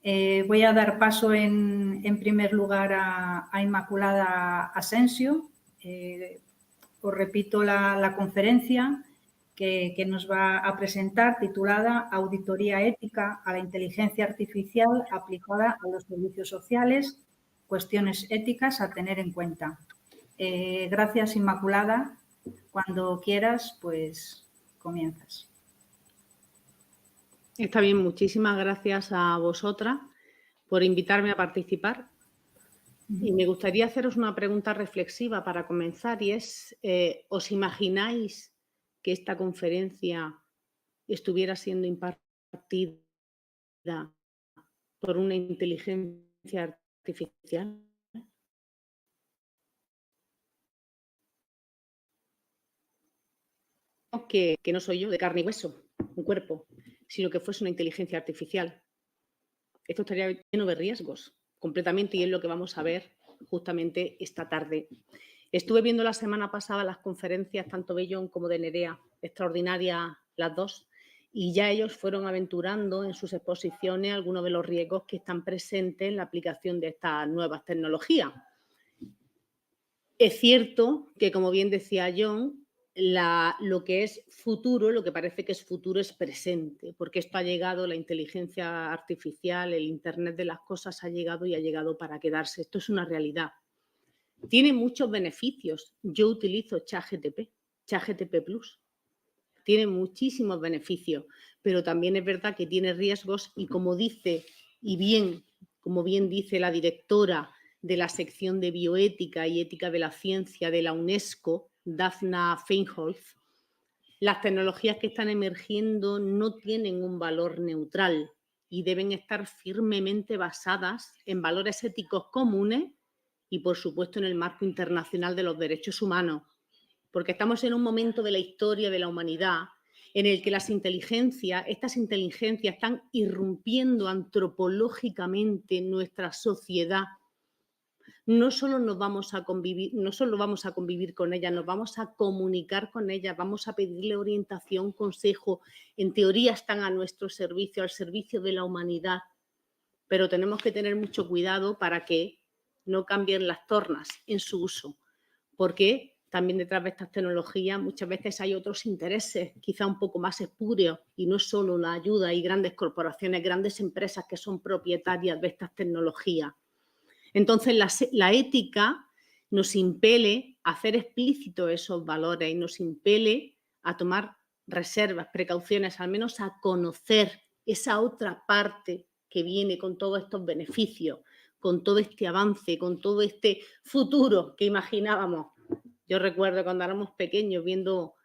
Voy a dar paso en primer lugar a Inmaculada Asensio. Os repito la conferencia que nos va a presentar, titulada Auditoría ética a la inteligencia artificial aplicada a los servicios sociales, cuestiones éticas a tener en cuenta. Gracias, Inmaculada. Cuando quieras, pues comienzas. Está bien, muchísimas gracias a vosotras por invitarme a participar. Y me gustaría haceros una pregunta reflexiva para comenzar, y es, ¿os imagináis que esta conferencia estuviera siendo impartida por una inteligencia artificial? Que no soy yo de carne y hueso, un cuerpo, sino que fuese una inteligencia artificial. Esto estaría lleno de riesgos, completamente, y es lo que vamos a ver justamente esta tarde. Estuve viendo la semana pasada las conferencias tanto de Bellón como de Nerea, extraordinarias las dos, y ya ellos fueron aventurando en sus exposiciones algunos de los riesgos que están presentes en la aplicación de estas nuevas tecnologías. Es cierto que, como bien decía John, lo que es futuro, lo que parece que es futuro es presente, porque esto ha llegado, la inteligencia artificial, el Internet de las cosas ha llegado y ha llegado para quedarse. Esto es una realidad. Tiene muchos beneficios. Yo utilizo ChatGPT Plus. Tiene muchísimos beneficios, pero también es verdad que tiene riesgos y como dice, como bien dice la directora de la sección de bioética y ética de la ciencia de la UNESCO, Daphna Feinholz, las tecnologías que están emergiendo no tienen un valor neutral y deben estar firmemente basadas en valores éticos comunes y, por supuesto, en el marco internacional de los derechos humanos, porque estamos en un momento de la historia de la humanidad en el que estas inteligencias están irrumpiendo antropológicamente en nuestra sociedad. No solo vamos a convivir con ellas, nos vamos a comunicar con ellas, vamos a pedirle orientación, consejo. En teoría están a nuestro servicio, al servicio de la humanidad, pero tenemos que tener mucho cuidado para que no cambien las tornas en su uso, porque también detrás de estas tecnologías muchas veces hay otros intereses, quizá un poco más espurios, y no es solo la ayuda. Hay grandes corporaciones, grandes empresas que son propietarias de estas tecnologías. Entonces, la ética nos impele a hacer explícitos esos valores y nos impele a tomar reservas, precauciones, al menos a conocer esa otra parte que viene con todos estos beneficios, con todo este avance, con todo este futuro que imaginábamos. Yo recuerdo cuando éramos pequeños viendo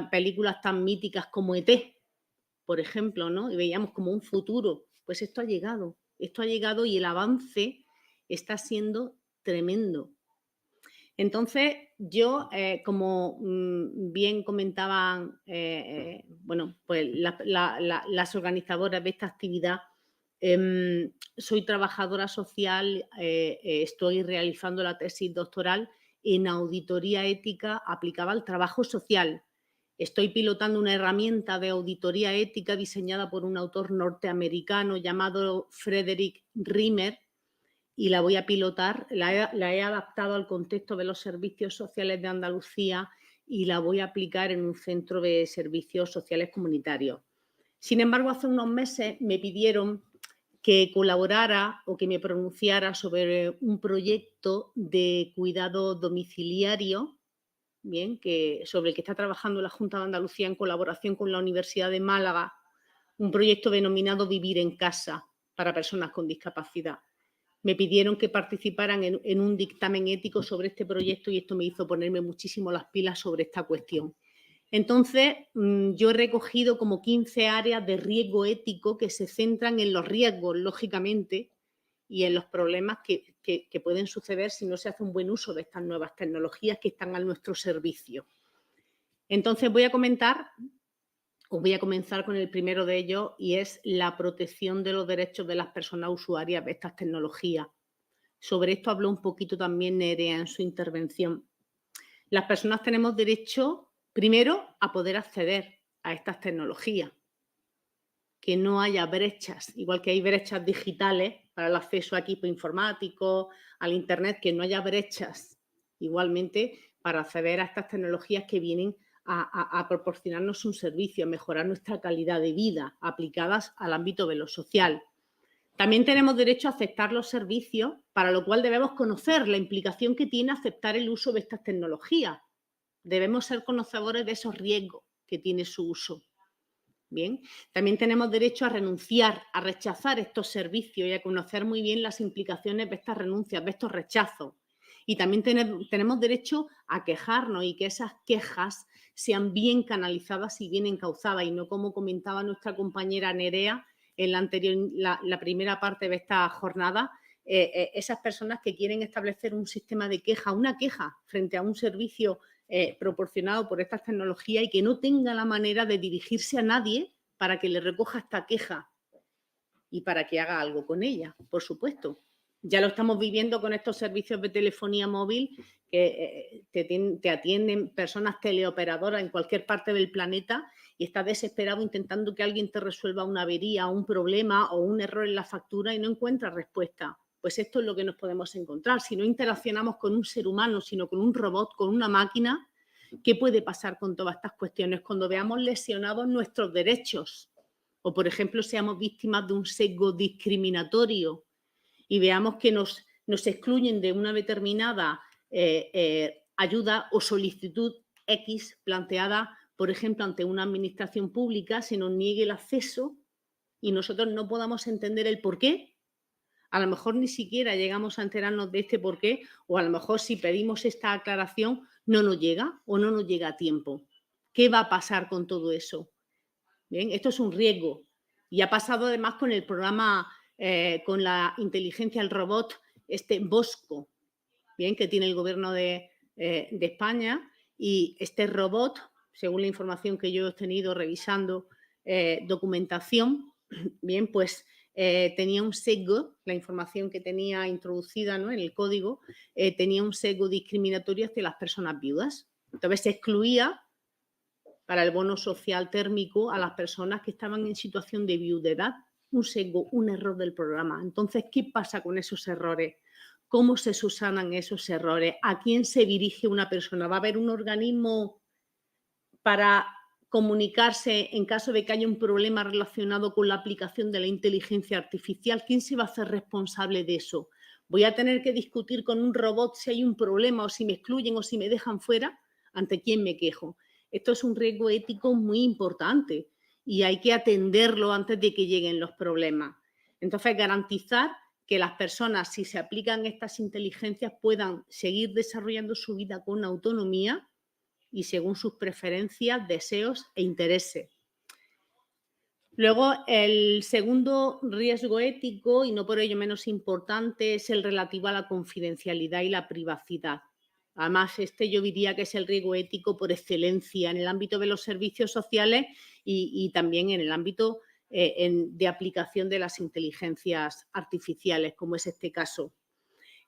películas tan míticas como ET, por ejemplo, ¿no? Y veíamos como un futuro. Pues esto ha llegado y el avance está siendo tremendo. Entonces, yo, como bien comentaban pues las organizadoras de esta actividad, soy trabajadora social, estoy realizando la tesis doctoral en auditoría ética aplicada al trabajo social. Estoy pilotando una herramienta de auditoría ética diseñada por un autor norteamericano llamado Frederick Rimmer, y la voy a pilotar, la he adaptado al contexto de los servicios sociales de Andalucía y la voy a aplicar en un centro de servicios sociales comunitarios. Sin embargo, hace unos meses me pidieron que colaborara o que me pronunciara sobre un proyecto de cuidado domiciliario, sobre el que está trabajando la Junta de Andalucía en colaboración con la Universidad de Málaga, un proyecto denominado Vivir en Casa para personas con discapacidad. Me pidieron que participaran en un dictamen ético sobre este proyecto y esto me hizo ponerme muchísimo las pilas sobre esta cuestión. Entonces, yo he recogido como 15 áreas de riesgo ético que se centran en los riesgos, lógicamente, y en los problemas que pueden suceder si no se hace un buen uso de estas nuevas tecnologías que están a nuestro servicio. Entonces, voy a comenzar con el primero de ellos, y es la protección de los derechos de las personas usuarias de estas tecnologías. Sobre esto habló un poquito también Nerea en su intervención. Las personas tenemos derecho, primero, a poder acceder a estas tecnologías. que no haya brechas, igual que hay brechas digitales para el acceso a equipo informático, al Internet, que no haya brechas igualmente para acceder a estas tecnologías que vienen a proporcionarnos un servicio, a mejorar nuestra calidad de vida aplicadas al ámbito de lo social. También tenemos derecho a aceptar los servicios, para lo cual debemos conocer la implicación que tiene aceptar el uso de estas tecnologías. Debemos ser conocedores de esos riesgos que tiene su uso. Bien, también tenemos derecho a renunciar, a rechazar estos servicios y a conocer muy bien las implicaciones de estas renuncias, de estos rechazos. Y también tenemos derecho a quejarnos y que esas quejas sean bien canalizadas y bien encauzadas y no como comentaba nuestra compañera Nerea en la primera parte de esta jornada, esas personas que quieren establecer un sistema de queja, una queja frente a un servicio proporcionado por estas tecnologías y que no tenga la manera de dirigirse a nadie para que le recoja esta queja y para que haga algo con ella, por supuesto. Ya lo estamos viviendo con estos servicios de telefonía móvil que te atienden personas teleoperadoras en cualquier parte del planeta y estás desesperado intentando que alguien te resuelva una avería, un problema o un error en la factura y no encuentras respuesta. Pues esto es lo que nos podemos encontrar. Si no interaccionamos con un ser humano, sino con un robot, con una máquina, ¿qué puede pasar con todas estas cuestiones? Cuando veamos lesionados nuestros derechos o, por ejemplo, seamos víctimas de un sesgo discriminatorio y veamos que nos excluyen de una determinada ayuda o solicitud X planteada, por ejemplo, ante una administración pública, se nos niegue el acceso y nosotros no podamos entender el porqué. A lo mejor ni siquiera llegamos a enterarnos de este porqué o a lo mejor si pedimos esta aclaración no nos llega o no nos llega a tiempo. ¿Qué va a pasar con todo eso? Bien, esto es un riesgo y ha pasado además con el programa, con la inteligencia, el robot, Bosco, bien, que tiene el gobierno de España y este robot, según la información que yo he obtenido revisando documentación, bien, pues tenía un sesgo, la información que tenía introducida, ¿no?, en el código, tenía un sesgo discriminatorio hacia las personas viudas. Entonces se excluía para el bono social térmico a las personas que estaban en situación de viudedad, un sesgo, un error del programa. Entonces, ¿qué pasa con esos errores? ¿Cómo se subsanan esos errores? ¿A quién se dirige una persona? ¿Va a haber un organismo para comunicarse en caso de que haya un problema relacionado con la aplicación de la inteligencia artificial? ¿Quién se va a hacer responsable de eso? ¿Voy a tener que discutir con un robot si hay un problema o si me excluyen o si me dejan fuera? ¿Ante quién me quejo? Esto es un riesgo ético muy importante y hay que atenderlo antes de que lleguen los problemas. Entonces, garantizar que las personas, si se aplican estas inteligencias, puedan seguir desarrollando su vida con autonomía y según sus preferencias, deseos e intereses. Luego, el segundo riesgo ético, y no por ello menos importante, es el relativo a la confidencialidad y la privacidad. Además, yo diría que es el riesgo ético por excelencia en el ámbito de los servicios sociales y también en el ámbito de aplicación de las inteligencias artificiales, como es este caso.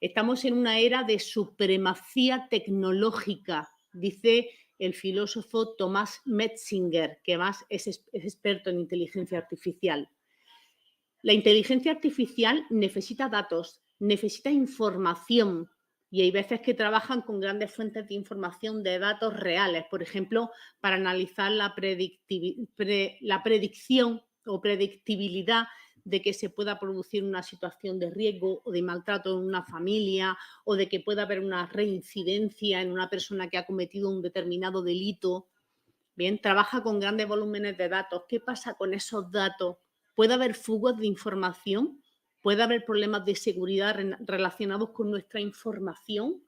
Estamos en una era de supremacía tecnológica, dice el filósofo Thomas Metzinger, que más es experto en inteligencia artificial. La inteligencia artificial necesita datos, necesita información y hay veces que trabajan con grandes fuentes de información de datos reales, por ejemplo, para analizar la predicción o predictibilidad de que se pueda producir una situación de riesgo o de maltrato en una familia o de que pueda haber una reincidencia en una persona que ha cometido un determinado delito. Bien, trabaja con grandes volúmenes de datos. ¿Qué pasa con esos datos? ¿Puede haber fugas de información? ¿Puede haber problemas de seguridad relacionados con nuestra información?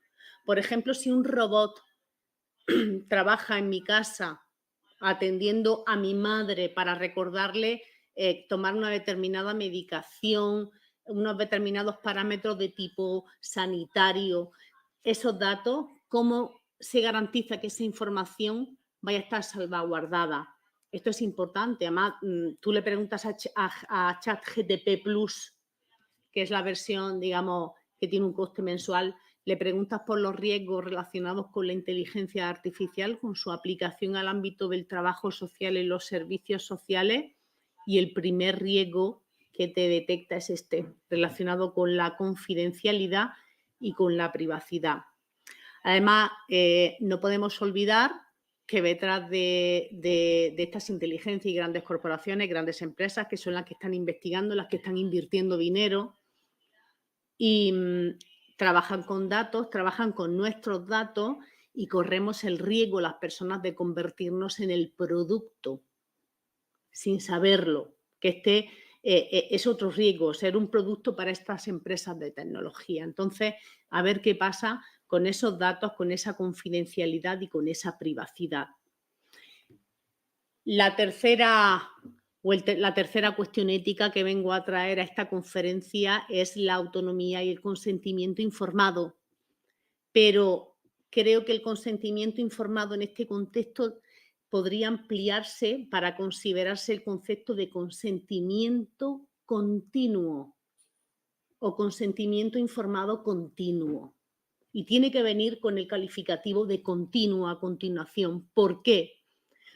Por ejemplo, si un robot trabaja en mi casa atendiendo a mi madre para recordarle tomar una determinada medicación, unos determinados parámetros de tipo sanitario, esos datos, ¿cómo se garantiza que esa información vaya a estar salvaguardada? Esto es importante. Además, tú le preguntas a ChatGPT Plus, que es la versión, digamos, que tiene un coste mensual, le preguntas por los riesgos relacionados con la inteligencia artificial, con su aplicación al ámbito del trabajo social y los servicios sociales, y el primer riesgo que te detecta es este, relacionado con la confidencialidad y con la privacidad. Además, no podemos olvidar que detrás de estas inteligencias y grandes corporaciones, grandes empresas, que son las que están investigando, las que están invirtiendo dinero y trabajan con datos, trabajan con nuestros datos y corremos el riesgo las personas de convertirnos en el producto sin saberlo, que es otro riesgo, ser un producto para estas empresas de tecnología. Entonces, a ver qué pasa con esos datos, con esa confidencialidad y con esa privacidad. La tercera cuestión ética que vengo a traer a esta conferencia es la autonomía y el consentimiento informado. Pero creo que el consentimiento informado en este contexto podría ampliarse para considerarse el concepto de consentimiento continuo o consentimiento informado continuo. Y tiene que venir con el calificativo de continuo a continuación. ¿Por qué?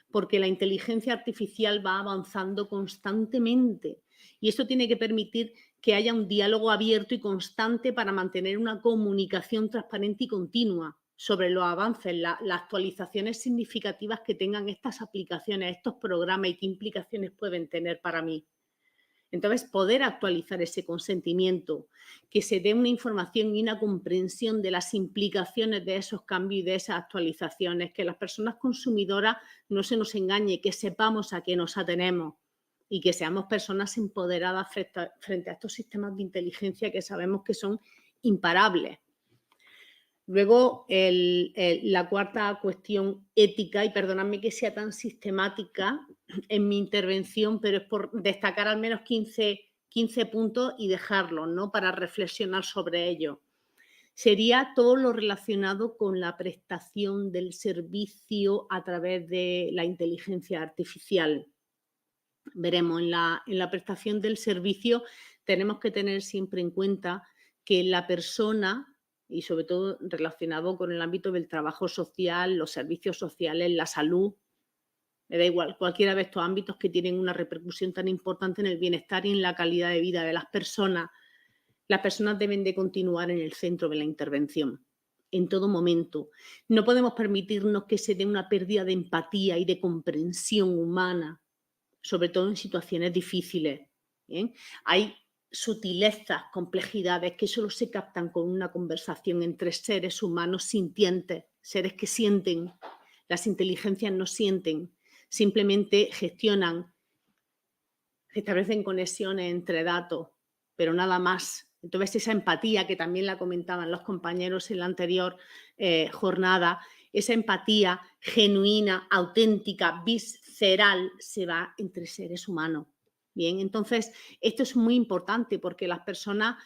Porque la inteligencia artificial va avanzando constantemente y esto tiene que permitir que haya un diálogo abierto y constante para mantener una comunicación transparente y continua sobre los avances, las actualizaciones significativas que tengan estas aplicaciones, estos programas y qué implicaciones pueden tener para mí. Entonces, poder actualizar ese consentimiento, que se dé una información y una comprensión de las implicaciones de esos cambios y de esas actualizaciones, que las personas consumidoras no se nos engañe, que sepamos a qué nos atenemos y que seamos personas empoderadas frente a estos sistemas de inteligencia que sabemos que son imparables. Luego, la cuarta cuestión ética, y perdonadme que sea tan sistemática en mi intervención, pero es por destacar al menos 15 puntos y dejarlos, ¿no?, para reflexionar sobre ello. Sería todo lo relacionado con la prestación del servicio a través de la inteligencia artificial. Veremos, en la prestación del servicio tenemos que tener siempre en cuenta que la persona, y sobre todo relacionado con el ámbito del trabajo social, los servicios sociales, la salud, me da igual, cualquiera de estos ámbitos que tienen una repercusión tan importante en el bienestar y en la calidad de vida de las personas deben de continuar en el centro de la intervención, en todo momento. No podemos permitirnos que se dé una pérdida de empatía y de comprensión humana, sobre todo en situaciones difíciles. ¿Bien? Hay sutilezas, complejidades que solo se captan con una conversación entre seres humanos sintientes, seres que sienten. Las inteligencias no sienten, simplemente gestionan, establecen conexiones entre datos, pero nada más. Entonces, esa empatía que también la comentaban los compañeros en la anterior jornada, esa empatía genuina, auténtica, visceral, se va entre seres humanos. Bien, entonces, esto es muy importante porque las personas,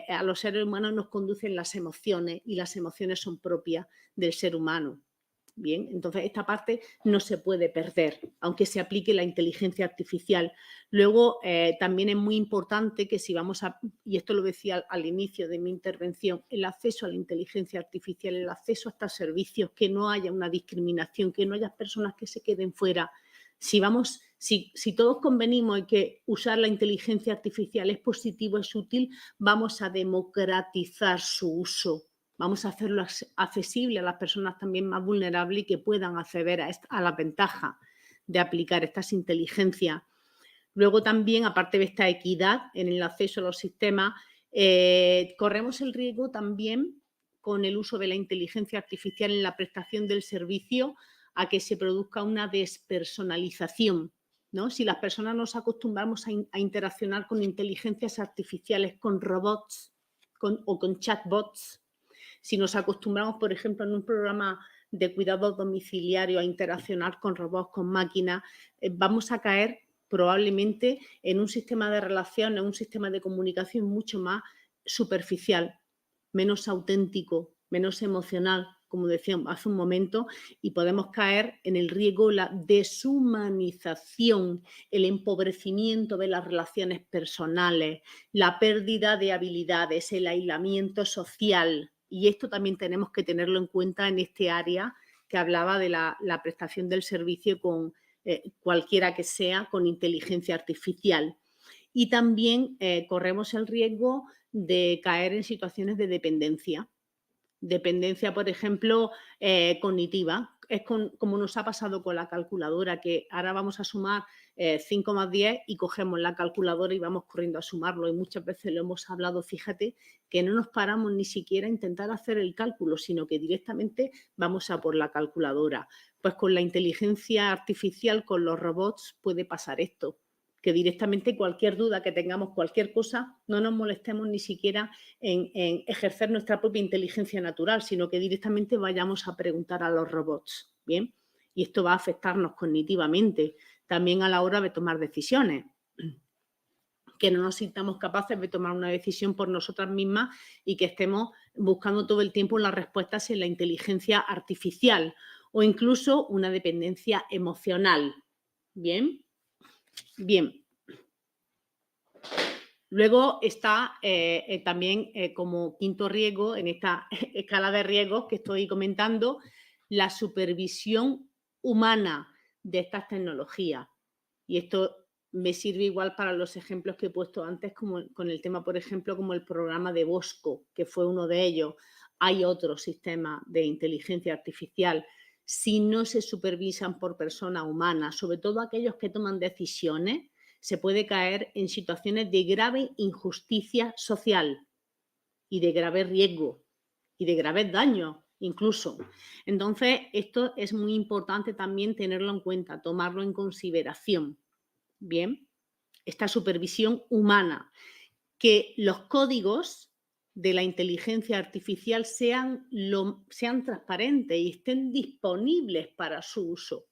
a los seres humanos nos conducen las emociones y las emociones son propias del ser humano. Bien, entonces esta parte no se puede perder, aunque se aplique la inteligencia artificial. Luego, también es muy importante que si vamos a, y esto lo decía al inicio de mi intervención, el acceso a la inteligencia artificial, el acceso a estos servicios, que no haya una discriminación, que no haya personas que se queden fuera. Si todos convenimos en que usar la inteligencia artificial es positivo, es útil, vamos a democratizar su uso. Vamos a hacerlo accesible a las personas también más vulnerables y que puedan acceder a la ventaja de aplicar estas inteligencias. Luego también, aparte de esta equidad en el acceso a los sistemas, corremos el riesgo también con el uso de la inteligencia artificial en la prestación del servicio a que se produzca una despersonalización, ¿no? Si las personas nos acostumbramos a interaccionar con inteligencias artificiales, con robots o con chatbots, si nos acostumbramos, por ejemplo, en un programa de cuidado domiciliario a interaccionar con robots, con máquinas, vamos a caer probablemente en un sistema de relación, en un sistema de comunicación mucho más superficial, menos auténtico, menos emocional, como decía hace un momento, y podemos caer en el riesgo, la deshumanización, el empobrecimiento de las relaciones personales, la pérdida de habilidades, el aislamiento social. Y esto también tenemos que tenerlo en cuenta en este área que hablaba de la prestación del servicio con cualquiera que sea, con inteligencia artificial. Y también corremos el riesgo de caer en situaciones de dependencia. Dependencia, por ejemplo, cognitiva. Es como nos ha pasado con la calculadora, que ahora vamos a sumar 5 más 10 y cogemos la calculadora y vamos corriendo a sumarlo. Y muchas veces lo hemos hablado, fíjate, que no nos paramos ni siquiera a intentar hacer el cálculo, sino que directamente vamos a por la calculadora. Pues con la inteligencia artificial, con los robots, puede pasar esto, que directamente cualquier duda que tengamos, cualquier cosa, no nos molestemos ni siquiera en ejercer nuestra propia inteligencia natural, sino que directamente vayamos a preguntar a los robots, ¿bien? Y esto va a afectarnos cognitivamente, también a la hora de tomar decisiones, que no nos sintamos capaces de tomar una decisión por nosotras mismas y que estemos buscando todo el tiempo las respuestas en la inteligencia artificial o incluso una dependencia emocional, ¿bien? Bien. Luego está también como quinto riesgo en esta escala de riesgos que estoy comentando, la supervisión humana de estas tecnologías. Y esto me sirve igual para los ejemplos que he puesto antes, como con el tema, por ejemplo, como el programa de Bosco, que fue uno de ellos. Hay otros sistemas de inteligencia artificial. Si no se supervisan por persona humana, sobre todo aquellos que toman decisiones, se puede caer en situaciones de grave injusticia social y de grave riesgo y de graves daños incluso. Entonces, esto es muy importante también tenerlo en cuenta, tomarlo en consideración. Bien, esta supervisión humana, que los códigos de la inteligencia artificial sean transparentes y estén disponibles para su uso.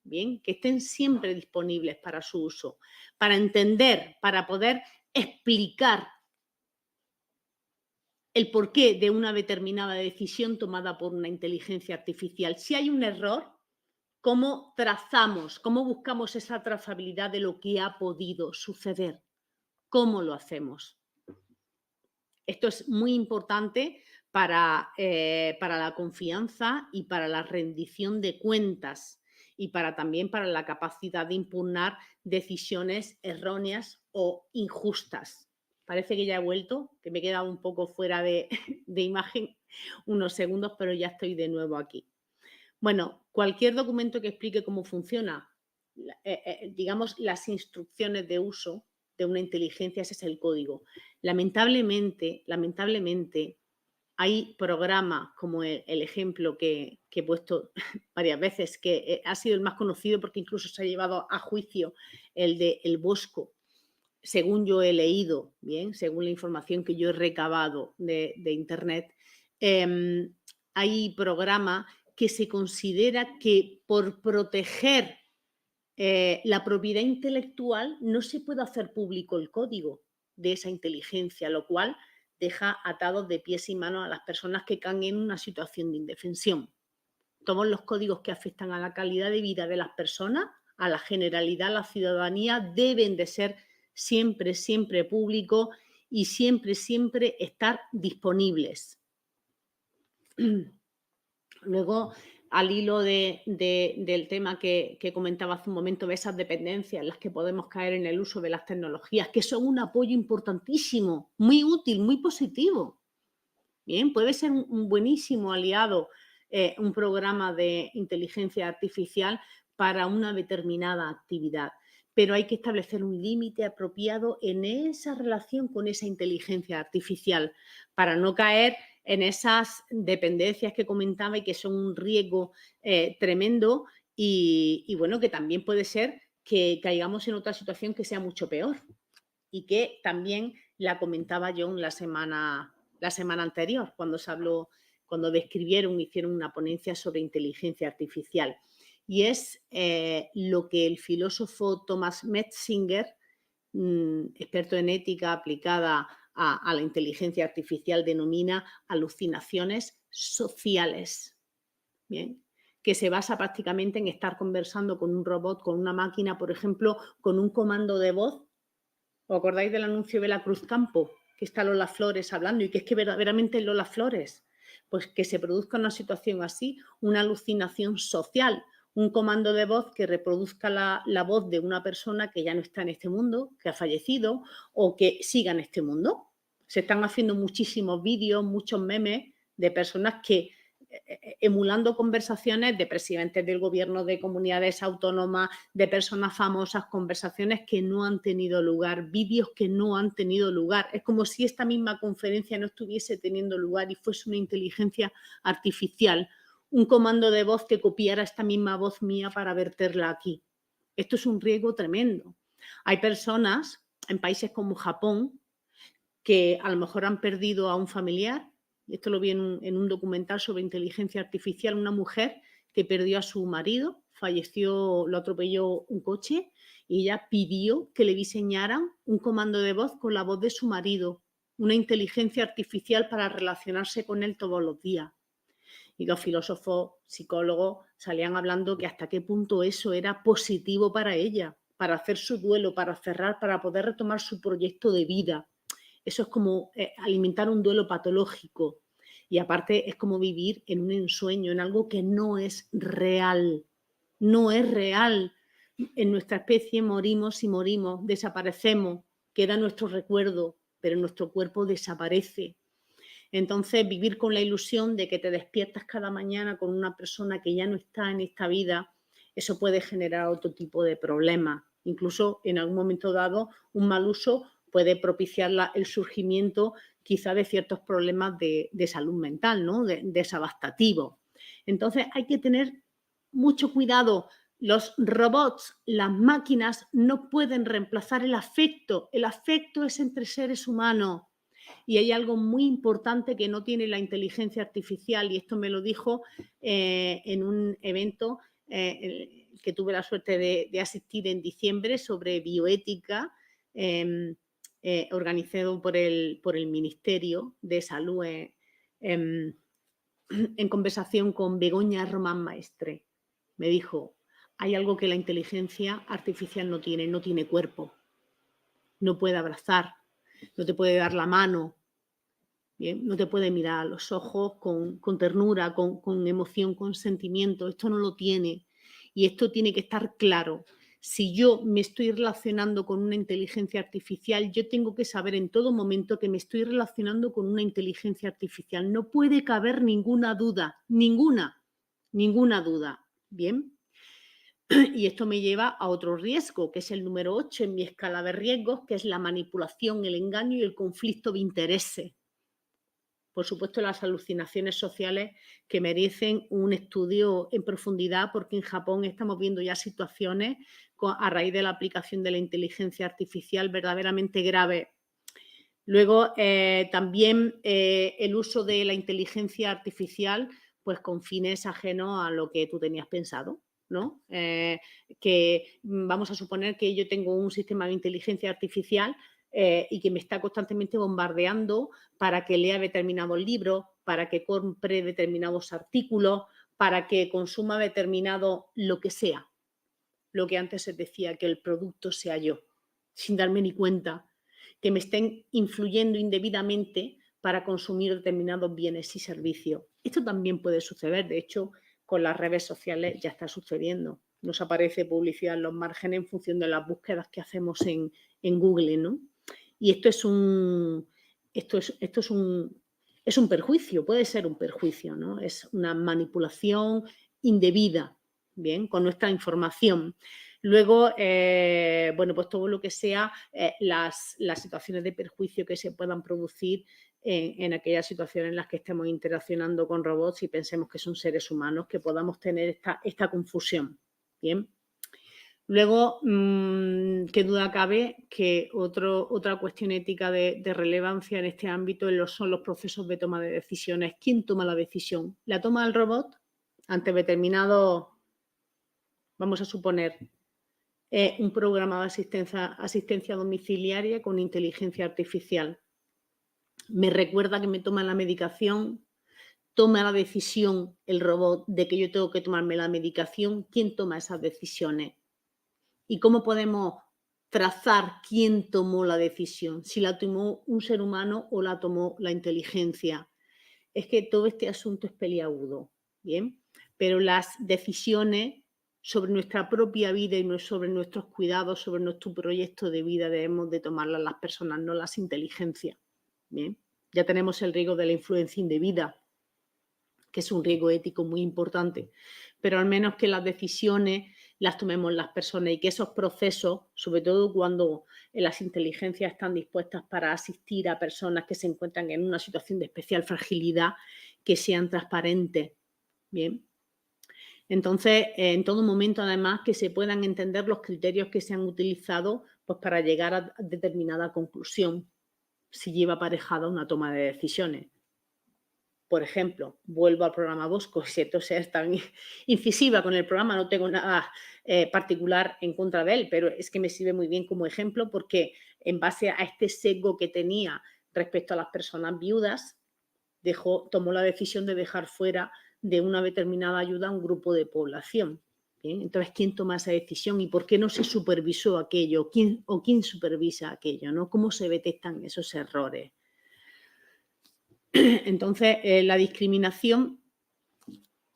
Bien, que estén siempre disponibles para su uso, para entender, para poder explicar el porqué de una determinada decisión tomada por una inteligencia artificial. Si hay un error, ¿cómo trazamos, cómo buscamos esa trazabilidad de lo que ha podido suceder? ¿Cómo lo hacemos? Esto es muy importante para la confianza y para la rendición de cuentas y también para la capacidad de impugnar decisiones erróneas o injustas. Parece que ya he vuelto, que me he quedado un poco fuera de imagen unos segundos, pero ya estoy de nuevo aquí. Bueno, cualquier documento que explique cómo funciona, digamos, las instrucciones de uso de una inteligencia, ese es el código. Lamentablemente, hay programas como el ejemplo que he puesto varias veces, que ha sido el más conocido porque incluso se ha llevado a juicio el de El Bosco, según yo he leído, bien, según la información que yo he recabado de Internet. Hay programas que se considera que por proteger la propiedad intelectual no se puede hacer público el código de esa inteligencia, lo cual deja atados de pies y manos a las personas que caen en una situación de indefensión. Todos los códigos que afectan a la calidad de vida de las personas, a la generalidad, a la ciudadanía, deben de ser siempre, siempre públicos y siempre, siempre estar disponibles. Luego, al hilo del tema que comentaba hace un momento, de esas dependencias en las que podemos caer en el uso de las tecnologías, que son un apoyo importantísimo, muy útil, muy positivo. Bien, puede ser un buenísimo aliado un programa de inteligencia artificial para una determinada actividad, pero hay que establecer un límite apropiado en esa relación con esa inteligencia artificial para no caer en esas dependencias que comentaba y que son un riesgo tremendo y bueno, que también puede ser que caigamos en otra situación que sea mucho peor y que también la comentaba yo la semana anterior cuando hicieron una ponencia sobre inteligencia artificial. Y es lo que el filósofo Thomas Metzinger, experto en ética aplicada a la inteligencia artificial, denomina alucinaciones sociales. Bien, que se basa prácticamente en estar conversando con un robot, con una máquina, por ejemplo, con un comando de voz. ¿Os acordáis del anuncio de la Cruz Campo? Que está Lola Flores hablando y que es que verdaderamente Lola Flores. Pues que se produzca una situación así, una alucinación social, un comando de voz que reproduzca la voz de una persona que ya no está en este mundo, que ha fallecido o que siga en este mundo. Se están haciendo muchísimos vídeos, muchos memes de personas que emulando conversaciones de presidentes del gobierno, de comunidades autónomas, de personas famosas, conversaciones que no han tenido lugar, vídeos que no han tenido lugar. Es como si esta misma conferencia no estuviese teniendo lugar y fuese una inteligencia artificial, un comando de voz que copiara esta misma voz mía para verterla aquí. Esto es un riesgo tremendo. Hay personas en países como Japón que a lo mejor han perdido a un familiar. Esto lo vi en un documental sobre inteligencia artificial, una mujer que perdió a su marido, falleció, lo atropelló un coche y ella pidió que le diseñaran un comando de voz con la voz de su marido, una inteligencia artificial para relacionarse con él todos los días. Y los filósofos, psicólogos salían hablando que hasta qué punto eso era positivo para ella, para hacer su duelo, para cerrar, para poder retomar su proyecto de vida. Eso es como alimentar un duelo patológico y aparte es como vivir en un ensueño, en algo que no es real. No es real. En nuestra especie morimos y morimos, desaparecemos, queda nuestro recuerdo, pero nuestro cuerpo desaparece. Entonces, vivir con la ilusión de que te despiertas cada mañana con una persona que ya no está en esta vida, eso puede generar otro tipo de problemas. Incluso en algún momento dado, un mal uso puede propiciar el surgimiento quizá de ciertos problemas de salud mental, ¿no? Desadaptativos. Entonces hay que tener mucho cuidado. Los robots, las máquinas no pueden reemplazar el afecto. El afecto es entre seres humanos. Y hay algo muy importante que no tiene la inteligencia artificial, y esto me lo dijo en un evento que tuve la suerte de asistir en diciembre sobre bioética, organizado por el Ministerio de Salud en conversación con Begoña Román Maestre. Me dijo, hay algo que la inteligencia artificial no tiene cuerpo, no puede abrazar, no te puede dar la mano, ¿bien? No te puede mirar a los ojos con ternura, con emoción, con sentimiento. Esto no lo tiene. Y esto tiene que estar claro. Si yo me estoy relacionando con una inteligencia artificial, yo tengo que saber en todo momento que me estoy relacionando con una inteligencia artificial. No puede caber ninguna duda, ninguna duda. ¿Bien? Y esto me lleva a otro riesgo, que es el número 8 en mi escala de riesgos, que es la manipulación, el engaño y el conflicto de intereses. Por supuesto, las alucinaciones sociales que merecen un estudio en profundidad, porque en Japón estamos viendo ya situaciones a raíz de la aplicación de la inteligencia artificial verdaderamente graves. Luego, también el uso de la inteligencia artificial pues con fines ajenos a lo que tú tenías pensado, ¿no? Que vamos a suponer que yo tengo un sistema de inteligencia artificial y que me está constantemente bombardeando para que lea determinados libros, para que compre determinados artículos, para que consuma determinado lo que sea. Lo que antes se decía, que el producto sea yo, sin darme ni cuenta, que me estén influyendo indebidamente para consumir determinados bienes y servicios. Esto también puede suceder, de hecho, con las redes sociales ya está sucediendo. Nos aparece publicidad en los márgenes en función de las búsquedas que hacemos en Google, ¿no? Y esto es un perjuicio, puede ser un perjuicio, ¿no? Es una manipulación indebida, bien, con nuestra información. Luego, bueno, pues todo lo que sea las situaciones de perjuicio que se puedan producir en aquellas situaciones en las que estemos interaccionando con robots y pensemos que son seres humanos, que podamos tener esta confusión, bien. Luego, qué duda cabe que otra cuestión ética de relevancia en este ámbito son los procesos de toma de decisiones. ¿Quién toma la decisión? ¿La toma el robot ante determinado, vamos a suponer, un programa de asistencia domiciliaria con inteligencia artificial? Me recuerda que me toma la medicación, toma la decisión el robot de que yo tengo que tomarme la medicación. ¿Quién toma esas decisiones? ¿Y cómo podemos trazar quién tomó la decisión? Si la tomó un ser humano o la tomó la inteligencia. Es que todo este asunto es peliagudo, ¿bien? Pero las decisiones sobre nuestra propia vida y sobre nuestros cuidados, sobre nuestro proyecto de vida, debemos de tomarlas las personas, no las inteligencias. Bien, ya tenemos el riesgo de la influencia indebida, que es un riesgo ético muy importante, pero al menos que las decisiones las tomemos las personas y que esos procesos, sobre todo cuando las inteligencias están dispuestas para asistir a personas que se encuentran en una situación de especial fragilidad, que sean transparentes. Bien. Entonces, en todo momento, además, que se puedan entender los criterios que se han utilizado pues, para llegar a determinada conclusión, si lleva aparejada una toma de decisiones. Por ejemplo, vuelvo al programa Bosco, siento ser tan incisiva con el programa, no tengo nada particular en contra de él, pero es que me sirve muy bien como ejemplo porque en base a este sesgo que tenía respecto a las personas viudas, tomó la decisión de dejar fuera de una determinada ayuda a un grupo de población. ¿Bien? Entonces, ¿quién toma esa decisión y por qué no se supervisó aquello? ¿Quién supervisa aquello? ¿No? ¿Cómo se detectan esos errores? Entonces, la discriminación,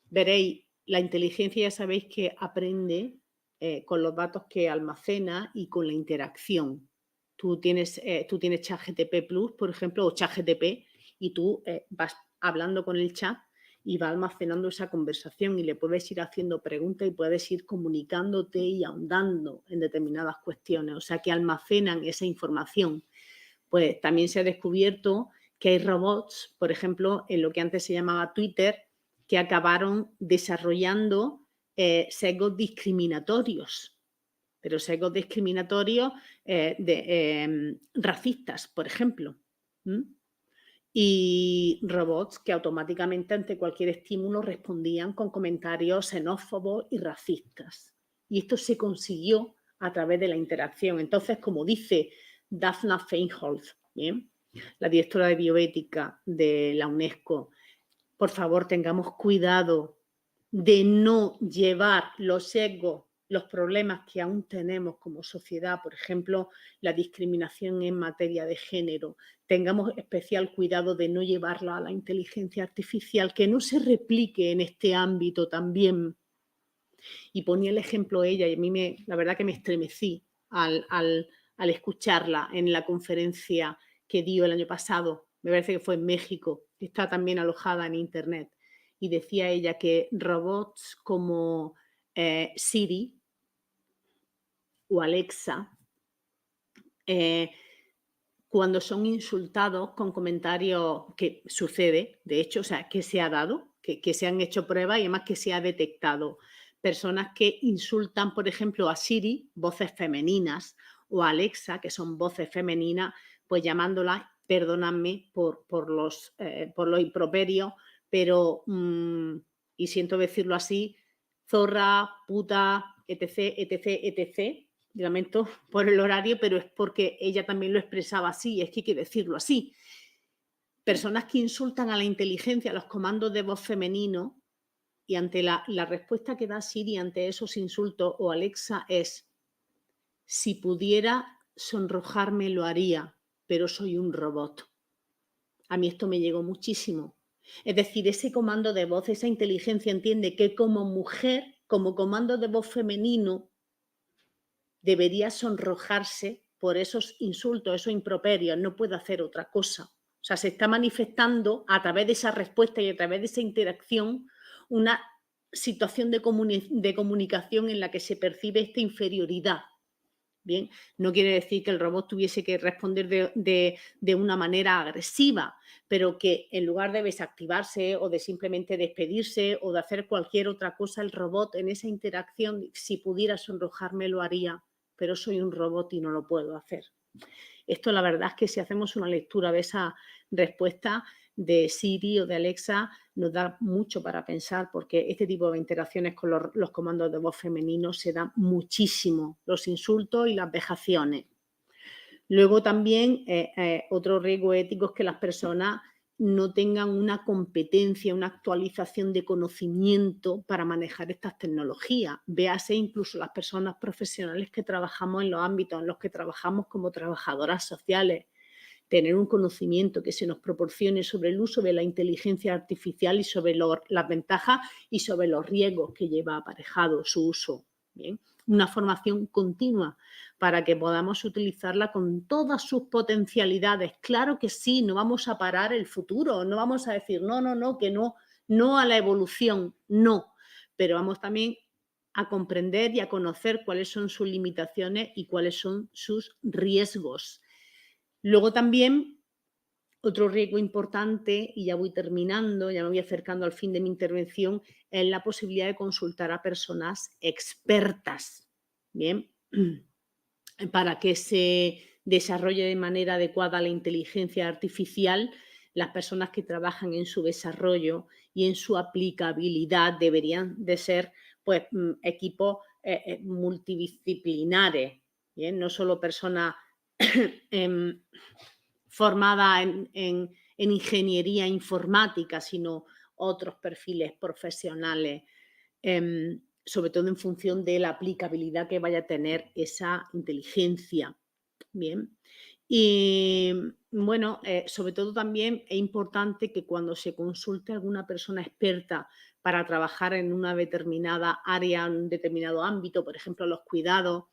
veréis, la inteligencia ya sabéis que aprende con los datos que almacena y con la interacción. Tú tienes ChatGPT Plus, por ejemplo, o ChatGPT, y tú vas hablando con el chat y va almacenando esa conversación y le puedes ir haciendo preguntas y puedes ir comunicándote y ahondando en determinadas cuestiones. O sea, que almacenan esa información. Pues también se ha descubierto que hay robots, por ejemplo, en lo que antes se llamaba Twitter, que acabaron desarrollando sesgos discriminatorios, pero sesgos discriminatorios racistas, por ejemplo. Y robots que automáticamente ante cualquier estímulo respondían con comentarios xenófobos y racistas. Y esto se consiguió a través de la interacción. Entonces, como dice Daphne Feinholz, ¿bien?, la directora de bioética de la UNESCO, por favor, tengamos cuidado de no llevar los sesgos, los problemas que aún tenemos como sociedad, por ejemplo, la discriminación en materia de género, tengamos especial cuidado de no llevarla a la inteligencia artificial, que no se replique en este ámbito también. Y ponía el ejemplo ella, y a mí la verdad que me estremecí al escucharla en la conferencia que dio el año pasado, me parece que fue en México, que está también alojada en Internet, y decía ella que robots como Siri o Alexa, cuando son insultados con comentarios, que sucede, de hecho, o sea, que se ha dado, que se han hecho pruebas y además que se ha detectado, personas que insultan, por ejemplo, a Siri, voces femeninas, o a Alexa, que son voces femeninas, pues llamándolas, perdóname por los improperios, pero, y siento decirlo así, zorra, puta, etc., etc., etc., lamento por el horario, pero es porque ella también lo expresaba así, es que hay que decirlo así. Personas que insultan a la inteligencia, a los comandos de voz femenino, y ante la respuesta que da Siri ante esos insultos o Alexa es: si pudiera sonrojarme lo haría, pero soy un robot. A mí esto me llegó muchísimo. Es decir, ese comando de voz, esa inteligencia entiende que como mujer, como comando de voz femenino, debería sonrojarse por esos insultos, esos improperios, no puede hacer otra cosa. O sea, se está manifestando a través de esa respuesta y a través de esa interacción una situación de comunicación en la que se percibe esta inferioridad. Bien, no quiere decir que el robot tuviese que responder de una manera agresiva, pero que en lugar de desactivarse o de simplemente despedirse o de hacer cualquier otra cosa, el robot en esa interacción, si pudiera sonrojarme lo haría, pero soy un robot y no lo puedo hacer. Esto la verdad es que si hacemos una lectura de esa respuesta de Siri o de Alexa nos da mucho para pensar, porque este tipo de interacciones con los comandos de voz femeninos se dan muchísimo, los insultos y las vejaciones. Luego también otro riesgo ético es que las personas no tengan una competencia, una actualización de conocimiento para manejar estas tecnologías. Véase incluso las personas profesionales que trabajamos en los ámbitos en los que trabajamos como trabajadoras sociales, tener un conocimiento que se nos proporcione sobre el uso de la inteligencia artificial y sobre las ventajas y sobre los riesgos que lleva aparejado su uso. Bien, una formación continua para que podamos utilizarla con todas sus potencialidades. Claro que sí, no vamos a parar el futuro, no vamos a decir no, que no a la evolución, no, pero vamos también a comprender y a conocer cuáles son sus limitaciones y cuáles son sus riesgos. Luego también otro riesgo importante, y ya voy terminando, ya me voy acercando al fin de mi intervención, es la posibilidad de consultar a personas expertas. Bien, para que se desarrolle de manera adecuada la inteligencia artificial, las personas que trabajan en su desarrollo y en su aplicabilidad deberían de ser pues, equipos multidisciplinares, ¿bien? No solo personas formadas en ingeniería informática, sino otros perfiles profesionales, sobre todo en función de la aplicabilidad que vaya a tener esa inteligencia. Bien. Y bueno, sobre todo también es importante que cuando se consulte a alguna persona experta para trabajar en una determinada área, en un determinado ámbito, por ejemplo, los cuidados,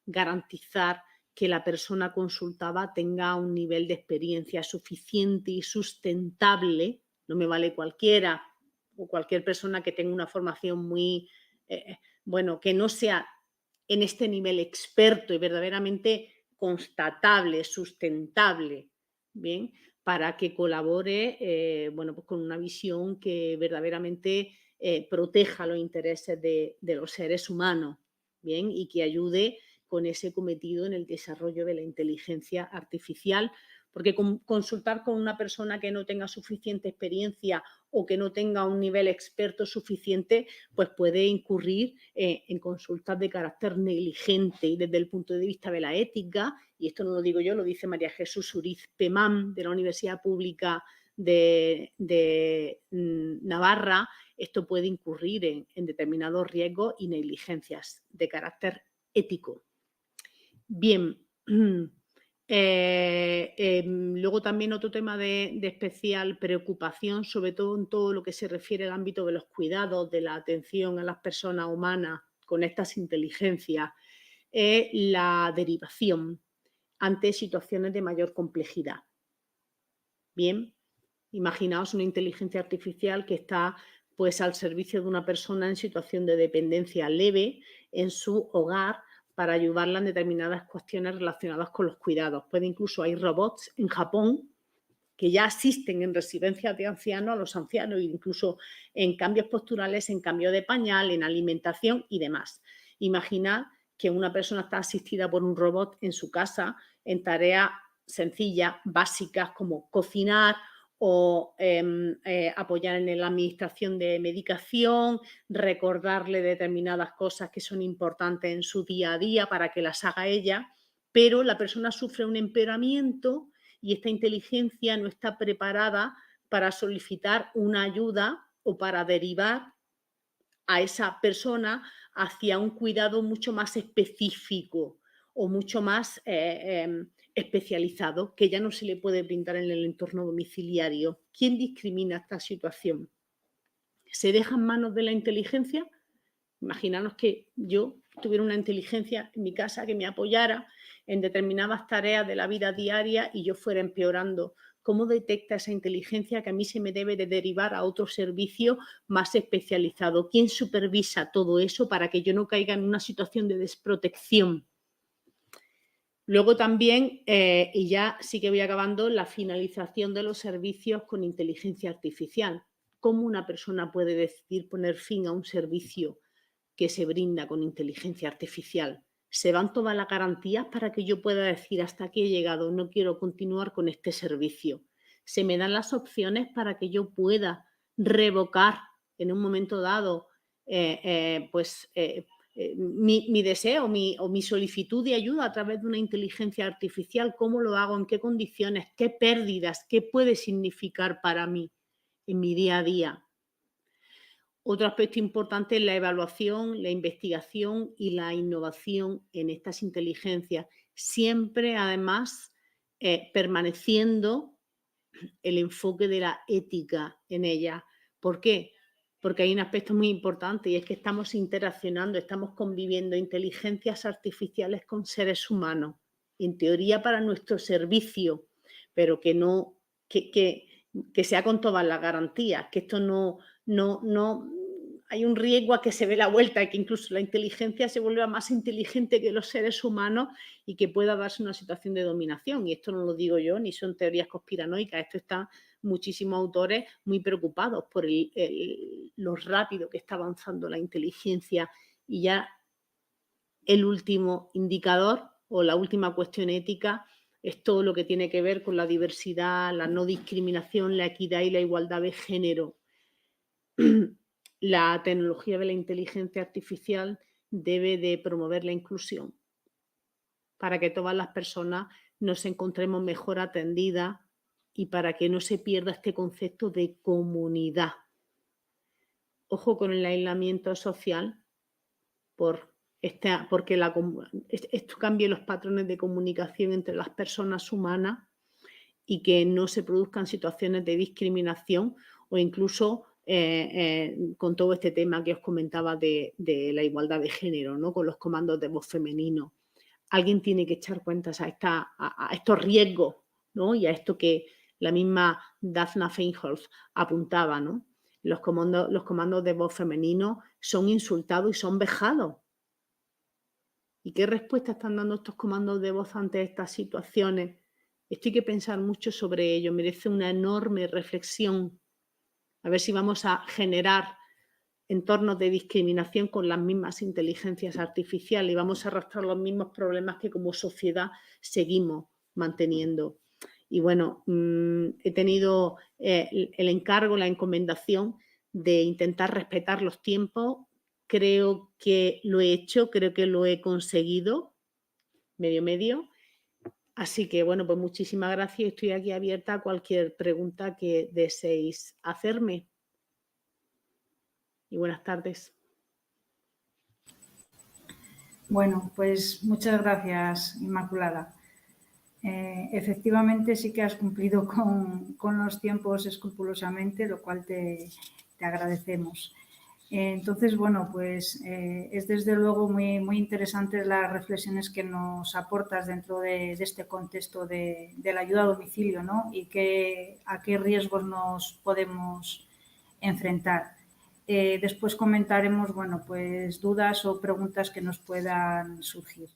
garantizar que la persona consultada tenga un nivel de experiencia suficiente y sustentable. No me vale cualquiera o cualquier persona que tenga una formación muy, bueno, que no sea en este nivel experto y verdaderamente constatable, sustentable, ¿bien? Para que colabore, bueno, pues con una visión que verdaderamente proteja los intereses de los seres humanos, ¿bien? Y que ayude con ese cometido en el desarrollo de la inteligencia artificial, porque consultar con una persona que no tenga suficiente experiencia o que no tenga un nivel experto suficiente, pues puede incurrir en consultas de carácter negligente y desde el punto de vista de la ética, y esto no lo digo yo, lo dice María Jesús Uriz Pemán de la Universidad Pública de Navarra, esto puede incurrir en determinados riesgos y negligencias de carácter ético. Bien, luego también otro tema de especial preocupación, sobre todo en todo lo que se refiere al ámbito de los cuidados, de la atención a las personas humanas con estas inteligencias, es la derivación ante situaciones de mayor complejidad. Bien, imaginaos una inteligencia artificial que está pues al servicio de una persona en situación de dependencia leve en su hogar para ayudarla en determinadas cuestiones relacionadas con los cuidados. Incluso hay robots en Japón que ya asisten en residencias de ancianos a los ancianos, incluso en cambios posturales, en cambio de pañal, en alimentación y demás. Imaginad que una persona está asistida por un robot en su casa en tareas sencillas, básicas, como cocinar o apoyar en la administración de medicación, recordarle determinadas cosas que son importantes en su día a día para que las haga ella, pero la persona sufre un empeoramiento y esta inteligencia no está preparada para solicitar una ayuda o para derivar a esa persona hacia un cuidado mucho más específico o mucho más especializado que ya no se le puede brindar en el entorno domiciliario. ¿Quién discrimina esta situación? ¿Se deja en manos de la inteligencia? Imaginaros que yo tuviera una inteligencia en mi casa que me apoyara en determinadas tareas de la vida diaria y yo fuera empeorando. ¿Cómo detecta esa inteligencia que a mí se me debe de derivar a otro servicio más especializado? ¿Quién supervisa todo eso para que yo no caiga en una situación de desprotección? Luego también, y ya sí que voy acabando, la finalización de los servicios con inteligencia artificial. ¿Cómo una persona puede decidir poner fin a un servicio que se brinda con inteligencia artificial? ¿Se van todas las garantías para que yo pueda decir hasta aquí he llegado, no quiero continuar con este servicio? ¿Se me dan las opciones para que yo pueda revocar en un momento dado mi deseo o mi solicitud de ayuda a través de una inteligencia artificial? ¿Cómo lo hago? ¿En qué condiciones? ¿Qué pérdidas? ¿Qué puede significar para mí en mi día a día? Otro aspecto importante es la evaluación, la investigación y la innovación en estas inteligencias. Siempre, además, permaneciendo el enfoque de la ética en ella. ¿Por qué? Porque hay un aspecto muy importante y es que estamos interaccionando, estamos conviviendo inteligencias artificiales con seres humanos, en teoría para nuestro servicio, pero que no, que sea con todas las garantías, que esto no, hay un riesgo a que se dé la vuelta y que incluso la inteligencia se vuelva más inteligente que los seres humanos y que pueda darse una situación de dominación. Y esto no lo digo yo, ni son teorías conspiranoicas, esto está muchísimos autores muy preocupados por lo rápido que está avanzando la inteligencia. Y ya el último indicador o la última cuestión ética es todo lo que tiene que ver con la diversidad, la no discriminación, la equidad y la igualdad de género. La tecnología de la inteligencia artificial debe de promover la inclusión para que todas las personas nos encontremos mejor atendidas y para que no se pierda este concepto de comunidad. Ojo con el aislamiento social porque esto cambie los patrones de comunicación entre las personas humanas y que no se produzcan situaciones de discriminación o incluso con todo este tema que os comentaba de la igualdad de género, ¿no? Con los comandos de voz femenino. Alguien tiene que echar cuentas a estos riesgos, ¿no? Y a esto que la misma Daphne Feinholz apuntaba, ¿no? Los comandos de voz femenino son insultados y son vejados. ¿Y qué respuesta están dando estos comandos de voz ante estas situaciones? Esto hay que pensar mucho sobre ello, merece una enorme reflexión. A ver si vamos a generar entornos de discriminación con las mismas inteligencias artificiales y vamos a arrastrar los mismos problemas que como sociedad seguimos manteniendo. Y bueno, he tenido el encargo, la encomendación de intentar respetar los tiempos. Creo que lo he hecho, creo que lo he conseguido, medio. Así que, bueno, pues muchísimas gracias. Estoy aquí abierta a cualquier pregunta que deseéis hacerme. Y buenas tardes. Bueno, pues muchas gracias, Inmaculada. Efectivamente, sí que has cumplido con los tiempos escrupulosamente, lo cual te agradecemos. Entonces, bueno, pues es desde luego muy interesante las reflexiones que nos aportas dentro de este contexto de la ayuda a domicilio, ¿no? Y a qué riesgos nos podemos enfrentar. Después comentaremos, bueno, pues dudas o preguntas que nos puedan surgir.